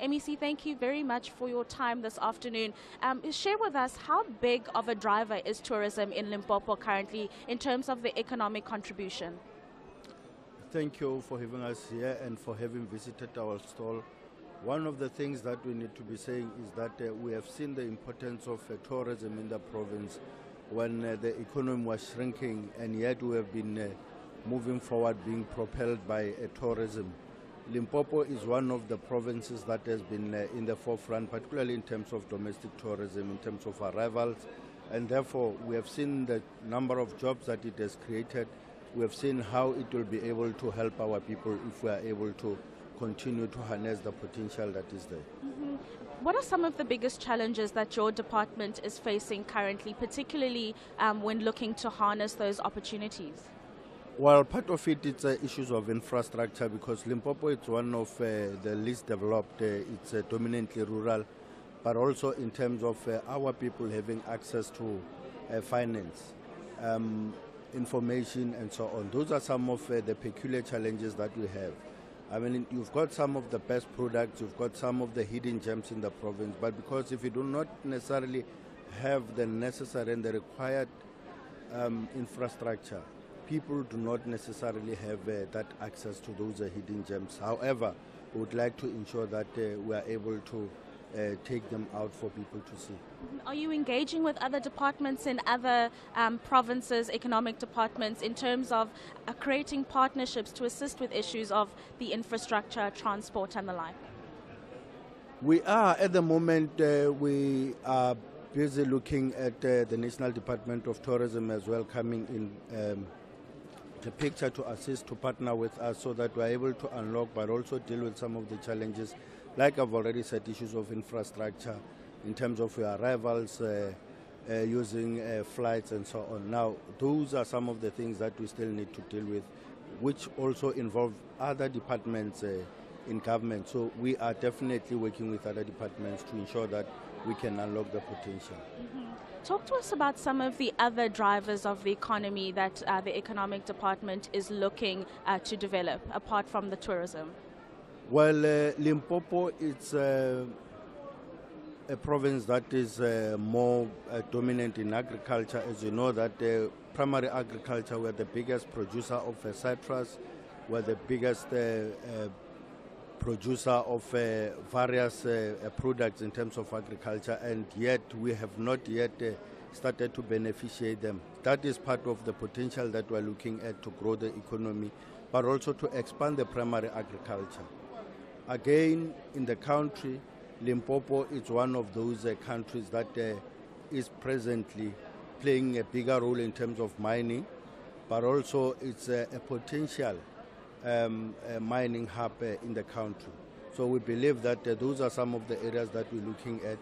MEC, thank you very much for your time this afternoon. Share with us, how big of a driver is tourism in Limpopo currently in terms of the economic contribution? Thank you for having us here and for having visited our stall. One of the things that we need to be saying is that we have seen the importance of tourism in the province when the economy was shrinking, and yet we have been moving forward, being propelled by tourism. Limpopo is one of the provinces that has been in the forefront, particularly in terms of domestic tourism, in terms of arrivals, and therefore we have seen the number of jobs that it has created. We have seen how it will be able to help our people if we are able to continue to harness the potential that is there. What are some of the biggest challenges that your department is facing currently, particularly when looking to harness those opportunities? Well, part of it is issues of infrastructure, because Limpopo is one of the least developed. It's dominantly rural, but also in terms of our people having access to finance, information and so on. Those are some of the peculiar challenges that we have. I mean, you've got some of the best products, you've got some of the hidden gems in the province, but because if you do not necessarily have the necessary and the required infrastructure, people do not necessarily have that access to those hidden gems. However, we would like to ensure that we are able to take them out for people to see. Are you engaging with other departments in other provinces, economic departments, in terms of creating partnerships to assist with issues of the infrastructure, transport and the like? We are, at the moment, we are busy looking at the National Department of Tourism as well coming in the picture to assist, to partner with us so that we are able to unlock but also deal with some of the challenges. Like I've already said, issues of infrastructure in terms of arrivals, using flights and so on. Now, those are some of the things that we still need to deal with, which also involve other departments in government. So we are definitely working with other departments to ensure that we can unlock the potential. Talk to us about some of the other drivers of the economy that the economic department is looking to develop, apart from the tourism. Well, Limpopo is a province that is more dominant in agriculture. As you know, that primary agriculture, we're the biggest producer of citrus, we're the biggest producer of various products in terms of agriculture, and yet we have not yet started to beneficiate them. That is part of the potential that we're looking at to grow the economy, but also to expand the primary agriculture. Again, in the country, Limpopo is one of those countries that is presently playing a bigger role in terms of mining, but also it's a potential mining hub in the country. So we believe that those are some of the areas that we're looking at,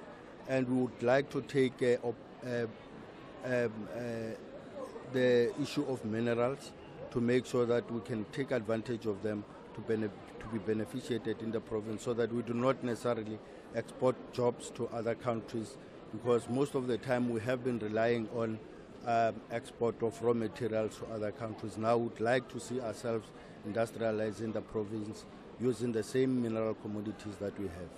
and we would like to take the issue of minerals to make sure that we can take advantage of them to be beneficiated in the province, so that we do not necessarily export jobs to other countries, because most of the time we have been relying on export of raw materials to other countries. Now we would like to see ourselves industrializing the province using the same mineral commodities that we have.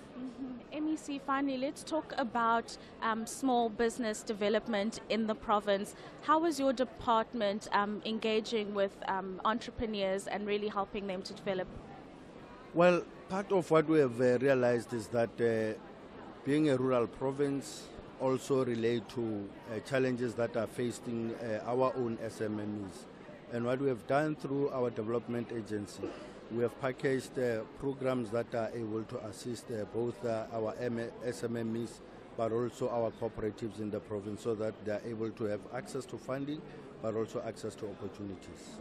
MEC, finally, let's talk about small business development in the province. How is your department engaging with entrepreneurs and really helping them to develop? Well, part of what we have realized is that being a rural province also relate to challenges that are facing our own SMMEs. And what we have done through our development agency, we have packaged programs that are able to assist both our SMMEs but also our cooperatives in the province, so that they are able to have access to funding but also access to opportunities.